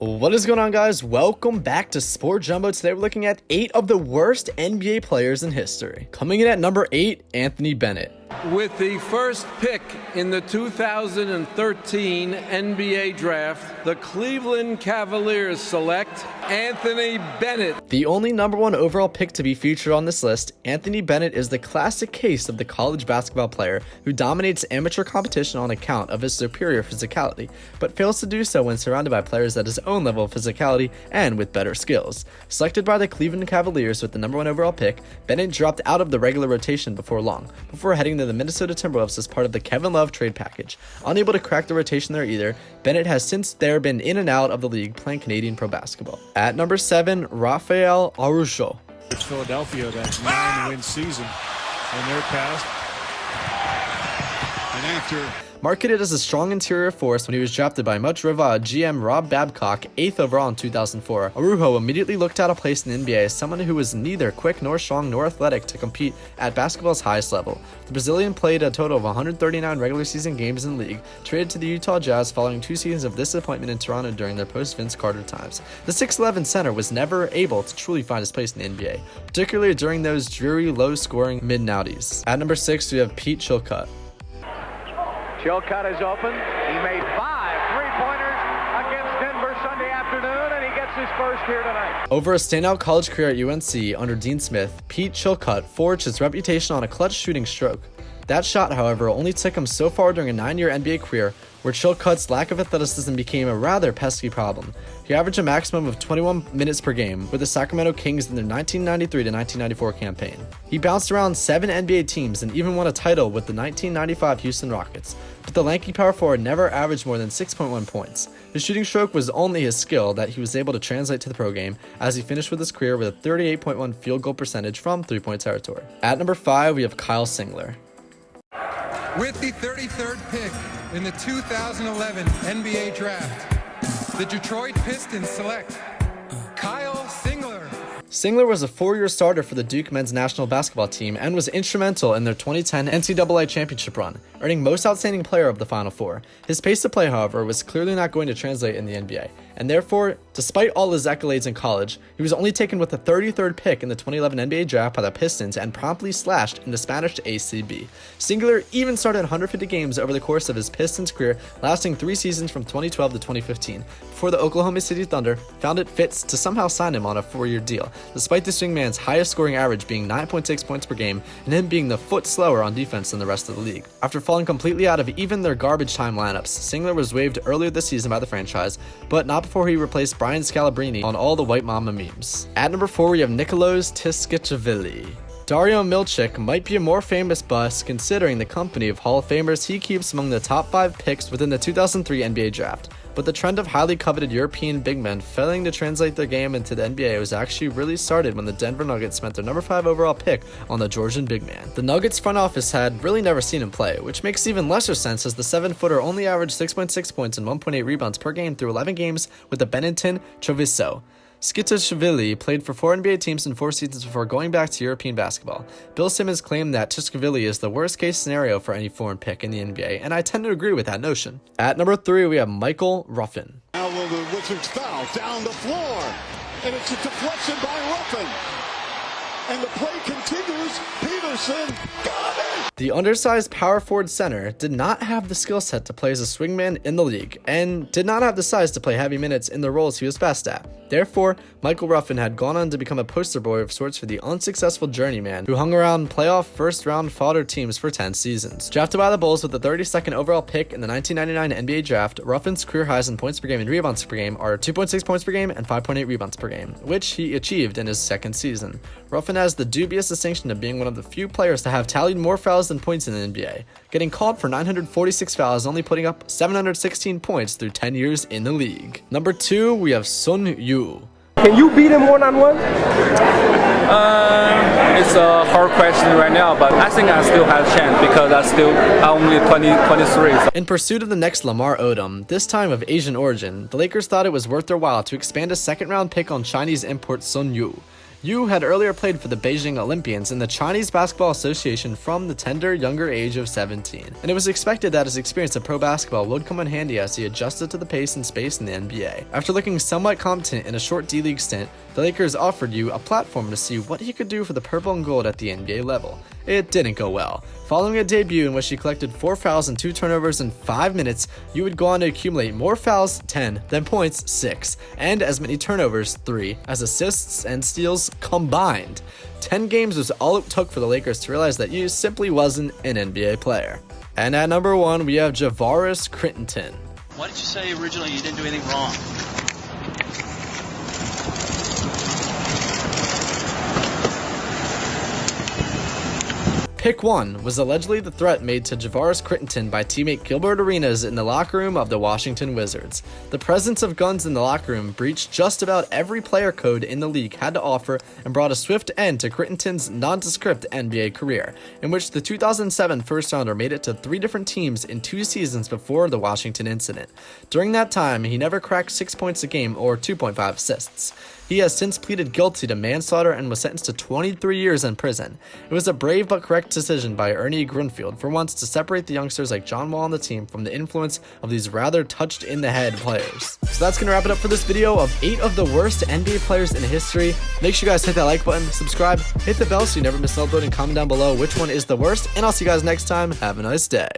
What is going on, guys? Welcome back to Sport Jumbo. Today we're looking at 8 of the worst NBA players in history. Coming in at number 8, Anthony Bennett. With the first pick in the 2013 NBA draft, the Cleveland Cavaliers select Anthony Bennett. The only number 1 overall pick to be featured on this list, Anthony Bennett is the classic case of the college basketball player who dominates amateur competition on account of his superior physicality, but fails to do so when surrounded by players at his own level of physicality and with better skills. Selected by the Cleveland Cavaliers with the number 1 overall pick, Bennett dropped out of the regular rotation before heading to the Minnesota Timberwolves as part of the Kevin Love trade package. Unable to crack the rotation there either, Bennett has since been in and out of the league playing Canadian pro basketball. At number 7, Rafael Araujo. It's Philadelphia, that 9-win season in their past. And after Marketed as a strong interior force when he was drafted by Much Riva GM Rob Babcock 8th overall in 2004, Araujo immediately looked out of place in the NBA as someone who was neither quick nor strong nor athletic to compete at basketball's highest level. The Brazilian played a total of 139 regular season games in the league, traded to the Utah Jazz following 2 seasons of disappointment in Toronto during their post-Vince Carter times. The 6'11 center was never able to truly find his place in the NBA, particularly during those dreary, low-scoring mid-noughties. At number 6, we have Pete Chilcutt. Chilcutt is open. He made 5 3-pointers against Denver Sunday afternoon, and he gets his first here tonight. Over a standout college career at UNC under Dean Smith, Pete Chilcutt forged his reputation on a clutch shooting stroke. That shot, however, only took him so far during a 9-year NBA career, where Chilcutt's lack of athleticism became a rather pesky problem. He averaged a maximum of 21 minutes per game with the Sacramento Kings in their 1993 to 1994 campaign. He bounced around 7 NBA teams and even won a title with the 1995 Houston Rockets, but the lanky power forward never averaged more than 6.1 points. His shooting stroke was only his skill that he was able to translate to the pro game, as he finished with his career with a 38.1 field goal percentage from 3-point territory. At number 5, we have Kyle Singler. With the 33rd pick in the 2011 NBA Draft, the Detroit Pistons select Kyle Singler. Singler was a 4-year starter for the Duke men's national basketball team and was instrumental in their 2010 NCAA championship run, earning Most Outstanding Player of the Final Four. His pace of play, however, was clearly not going to translate in the NBA, and therefore, despite all his accolades in college, he was only taken with the 33rd pick in the 2011 NBA Draft by the Pistons and promptly slashed in the Spanish ACB. Singler even started 150 games over the course of his Pistons career, lasting 3 seasons from 2012 to 2015, before the Oklahoma City Thunder found it fits to somehow sign him on a 4-year deal, despite the swingman's highest scoring average being 9.6 points per game and him being the foot slower on defense than the rest of the league. After falling completely out of even their garbage time lineups, Singler was waived earlier this season by the franchise, but not before he replaced Brian Scalabrine on all the White Mama memes. At number 4, we have Nicholas Tskitishvili. Dario Milicic might be a more famous bust considering the company of Hall of Famers he keeps among the top 5 picks within the 2003 NBA Draft. But the trend of highly coveted European big men failing to translate their game into the NBA was actually really started when the Denver Nuggets spent their number 5 overall pick on the Georgian big man. The Nuggets front office had really never seen him play, which makes even lesser sense as the 7-footer only averaged 6.6 points and 1.8 rebounds per game through 11 games with the Benetton Treviso. Tskitishvili played for 4 NBA teams in 4 seasons before going back to European basketball. Bill Simmons claimed that Tskitishvili is the worst case scenario for any foreign pick in the NBA, and I tend to agree with that notion. At number 3, we have Michael Ruffin. Now will the Wizards foul down the floor, and it's a deflection by Ruffin. And the play continues. Peterson got it! The undersized power forward center did not have the skill set to play as a swingman in the league, and did not have the size to play heavy minutes in the roles he was best at. Therefore, Michael Ruffin had gone on to become a poster boy of sorts for the unsuccessful journeyman who hung around playoff first-round fodder teams for 10 seasons. Drafted by the Bulls with the 32nd overall pick in the 1999 NBA Draft, Ruffin's career highs in points per game and rebounds per game are 2.6 points per game and 5.8 rebounds per game, which he achieved in his 2nd season. Ruffin has the dubious distinction of being one of the few players to have tallied more fouls than points in the NBA, getting called for 946 fouls, only putting up 716 points through 10 years in the league. Number 2, we have Sun Yu. Can you beat him one-on-one? It's a hard question right now, but I think I still have a chance because I'm only 23. So. In pursuit of the next Lamar Odom, this time of Asian origin, the Lakers thought it was worth their while to expand a 2nd-round pick on Chinese import Sun Yu. Yu had earlier played for the Beijing Olympians in the Chinese Basketball Association from the tender younger age of 17, and it was expected that his experience of pro basketball would come in handy as he adjusted to the pace and space in the NBA. After looking somewhat competent in a short D-League stint, the Lakers offered Yu a platform to see what he could do for the purple and gold at the NBA level. It didn't go well. Following a debut in which he collected 4 fouls and 2 turnovers in 5 minutes, Yu would go on to accumulate more fouls, 10, than points, 6, and as many turnovers, 3, as assists and steals combined. 10 games was all it took for the Lakers to realize that Yu simply wasn't an NBA player. And at number 1, we have Javaris Crittenton. Why did you say originally you didn't do anything wrong? Pick 1 was allegedly the threat made to Javaris Crittenton by teammate Gilbert Arenas in the locker room of the Washington Wizards. The presence of guns in the locker room breached just about every player code in the league had to offer and brought a swift end to Crittenton's nondescript NBA career, in which the 2007 first-rounder made it to 3 different teams in 2 seasons before the Washington incident. During that time, he never cracked 6 points a game or 2.5 assists. He has since pleaded guilty to manslaughter and was sentenced to 23 years in prison. It was a brave but correct decision by Ernie Grunfeld for once to separate the youngsters like John Wall on the team from the influence of these rather touched-in-the-head players. So that's going to wrap it up for this video of 8 of the worst NBA players in history. Make sure you guys hit that like button, subscribe, hit the bell so you never miss an upload, and comment down below which one is the worst, and I'll see you guys next time. Have a nice day.